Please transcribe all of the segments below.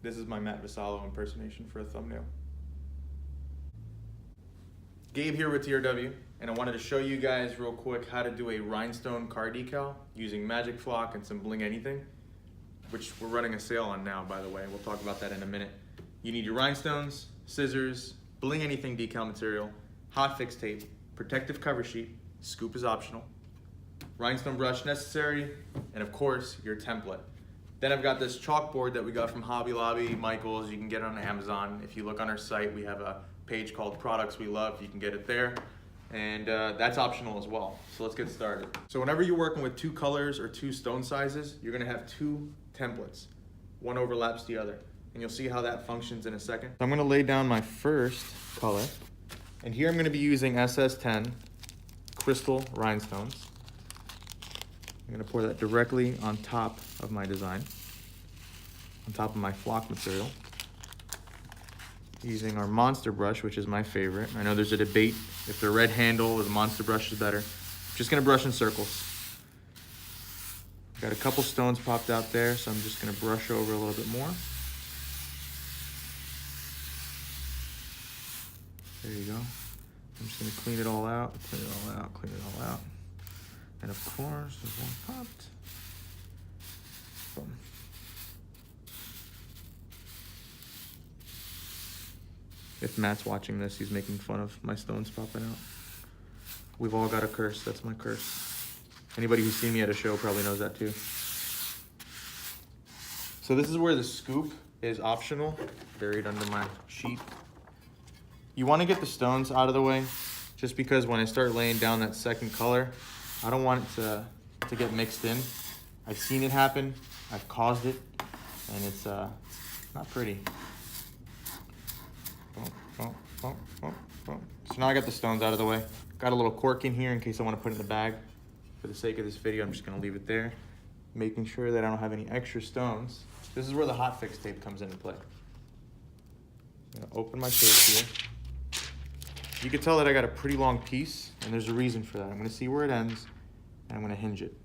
This is my Matt Vassallo impersonation for a thumbnail. Gabe here with TRW, and I wanted to show you guys real quick how to do a rhinestone car decal using Magic Flock and some Bling Anything, which we're running a sale on now, by the way. We'll talk about that in a minute. You need your rhinestones, scissors, Bling Anything Decal Material, hot fix tape, protective cover sheet, scoop is optional, rhinestone brush necessary, and of course, your template. Then I've got this chalkboard that we got from Hobby Lobby, Michaels. You can get it on Amazon. If you look on our site, we have a page called Products We Love. You can get it there. And that's optional as well. So let's get started. So whenever you're working with two colors or two stone sizes, you're gonna have two templates. One overlaps the other. And you'll see how that functions in a second. So I'm gonna lay down my first color. And here I'm gonna be using SS10 crystal rhinestones. I'm gonna pour that directly on top of my design, on top of my flock material. Using our monster brush, which is my favorite. I know there's a debate if the red handle or the monster brush is better. Just gonna brush in circles. Got a couple stones popped out there, so I'm just gonna brush over a little bit more. There you go. I'm just gonna clean it all out, clean it all out, clean it all out. And of course, there's one popped. Boom. If Matt's watching this, he's making fun of my stones popping out. We've all got a curse. That's my curse. Anybody who's seen me at a show probably knows that too. So this is where the scoop is optional, buried under my sheet. You want to get the stones out of the way, just because when I start laying down that second color, I don't want it to get mixed in. I've seen it happen, I've caused it, and it's not pretty. So now I got the stones out of the way. Got a little cork in here in case I want to put it in the bag. For the sake of this video, I'm just gonna leave it there. Making sure that I don't have any extra stones. This is where the hot fix tape comes into play. I'm gonna open my tape here. You can tell that I got a pretty long piece, and there's a reason for that. I'm gonna see where it ends, and I'm gonna hinge it.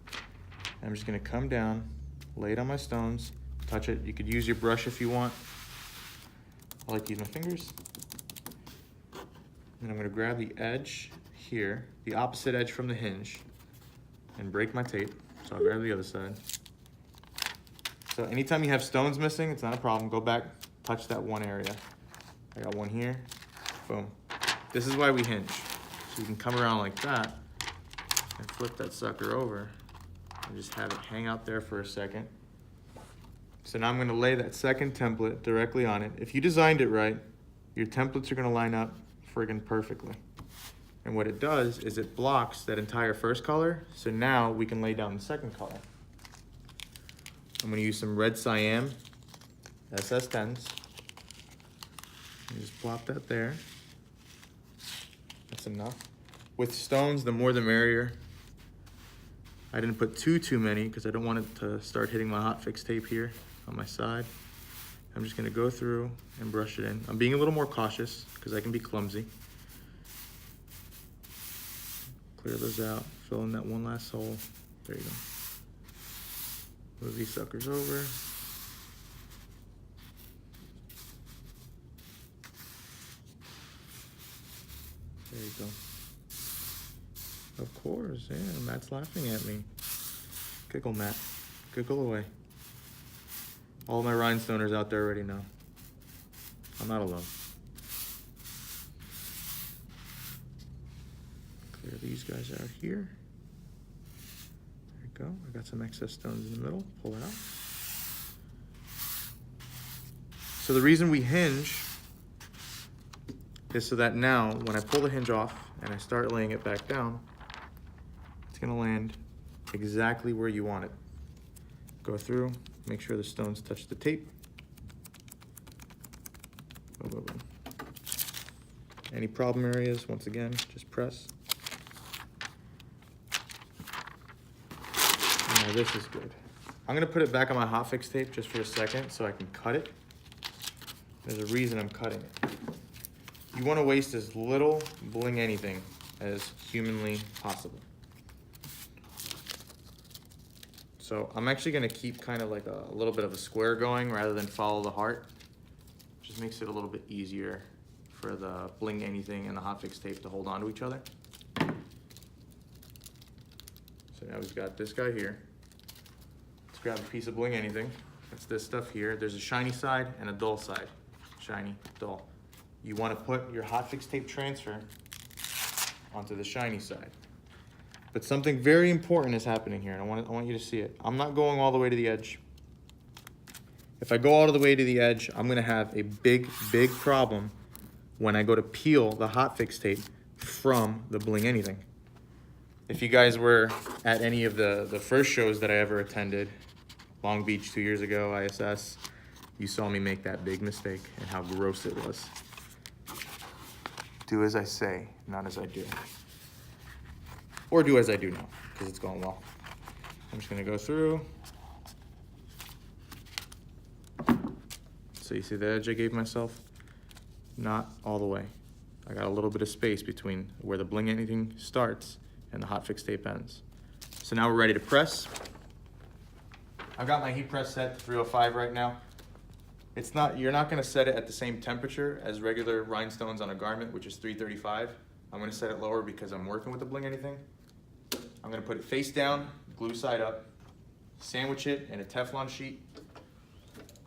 And I'm just gonna come down, lay it on my stones, touch it. You could use your brush if you want. I like to use my fingers. And I'm gonna grab the edge here, the opposite edge from the hinge, and break my tape. So I'll grab the other side. So anytime you have stones missing, it's not a problem. Go back, touch that one area. I got one here. Boom. This is why we hinge. So you can come around like that and flip that sucker over and just have it hang out there for a second. So now I'm gonna lay that second template directly on it. If you designed it right, your templates are gonna line up friggin' perfectly. And what it does is it blocks that entire first color, so now we can lay down the second color. I'm gonna use some red cyan, SS10s. You just plop that there. That's enough. With stones, the more the merrier. I didn't put too many because I don't want it to start hitting my hot fix tape here on my side. I'm just gonna go through and brush it in. I'm being a little more cautious because I can be clumsy. Clear those out, fill in that one last hole. There you go. Move these suckers over. There you go. Of course, yeah, Matt's laughing at me. Giggle, Matt. Giggle away. All my rhinestoners out there already know. I'm not alone. Clear these guys out here. There you go. I got some excess stones in the middle. Pull it out. So the reason we hinge is so that now when I pull the hinge off and I start laying it back down, it's gonna land exactly where you want it. Go through, make sure the stones touch the tape. Boom, boom, boom. Any problem areas, once again, just press. Now this is good. I'm gonna put it back on my hot fix tape just for a second so I can cut it. There's a reason I'm cutting it. You want to waste as little Bling Anything as humanly possible. So I'm actually gonna keep kind of like a little bit of a square going rather than follow the heart. Just makes it a little bit easier for the Bling Anything and the hotfix tape to hold on to each other. So now we've got this guy here. Let's grab a piece of Bling Anything. That's this stuff here. There's a shiny side and a dull side. Shiny, dull. You want to put your hotfix tape transfer onto the shiny side. But something very important is happening here, and I want you to see it. I'm not going all the way to the edge. If I go all the way to the edge, I'm gonna have a big problem when I go to peel the hotfix tape from the Bling Anything. If you guys were at any of the first shows that I ever attended, Long Beach 2 years ago, ISS, you saw me make that big mistake and how gross it was. Do as I say, not as I do. Or do as I do now, because it's going well. I'm just gonna go through. So you see the edge I gave myself? Not all the way. I got a little bit of space between where the Bling Anything starts and the hotfix tape ends. So now we're ready to press. I've got my heat press set to 305 right now. You're not gonna set it at the same temperature as regular rhinestones on a garment, which is 335. I'm gonna set it lower because I'm working with the Bling Anything. I'm gonna put it face down, glue side up, sandwich it in a Teflon sheet,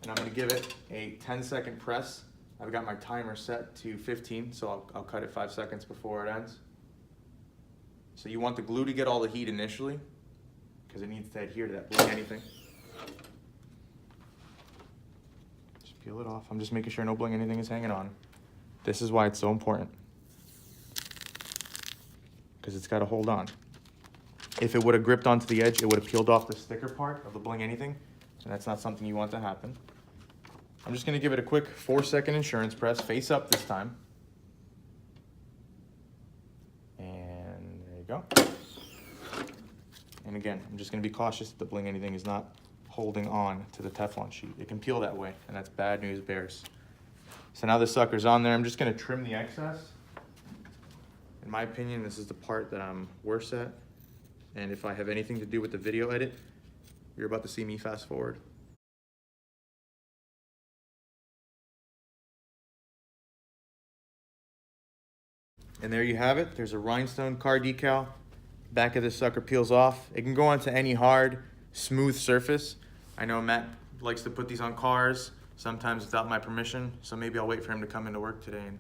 and I'm gonna give it a 10-second press. I've got my timer set to 15, so I'll cut it 5 seconds before it ends. So you want the glue to get all the heat initially, because it needs to adhere to that Bling Anything. Just peel it off. I'm just making sure no Bling Anything is hanging on. This is why it's so important, because it's got to hold on. If it would have gripped onto the edge, it would have peeled off the sticker part of the Bling Anything, and that's not something you want to happen. I'm just gonna give it a quick 4-second insurance press, face up this time. And there you go. And again, I'm just gonna be cautious that the Bling Anything is not holding on to the Teflon sheet. It can peel that way, and that's bad news bears. So now the sucker's on there. I'm just gonna trim the excess. In my opinion, this is the part that I'm worse at. And if I have anything to do with the video edit, you're about to see me fast forward. And there you have it. There's a rhinestone car decal. Back of this sucker peels off. It can go onto any hard, smooth surface. I know Matt likes to put these on cars, sometimes without my permission, so maybe I'll wait for him to come into work today and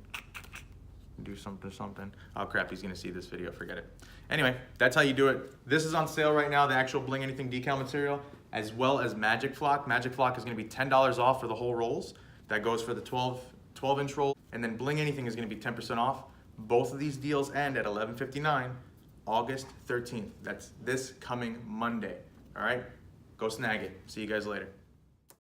do something. Oh crap, he's gonna see this video, forget it. Anyway, that's how you do it. This is on sale right now, the actual Bling Anything decal material, as well as Magic Flock. Magic Flock is gonna be $10 off for the whole rolls. That goes for the 12-inch roll. And then Bling Anything is gonna be 10% off. Both of these deals end at 11/59, August 13th. That's this coming Monday, all right? Go snag it. See you guys later.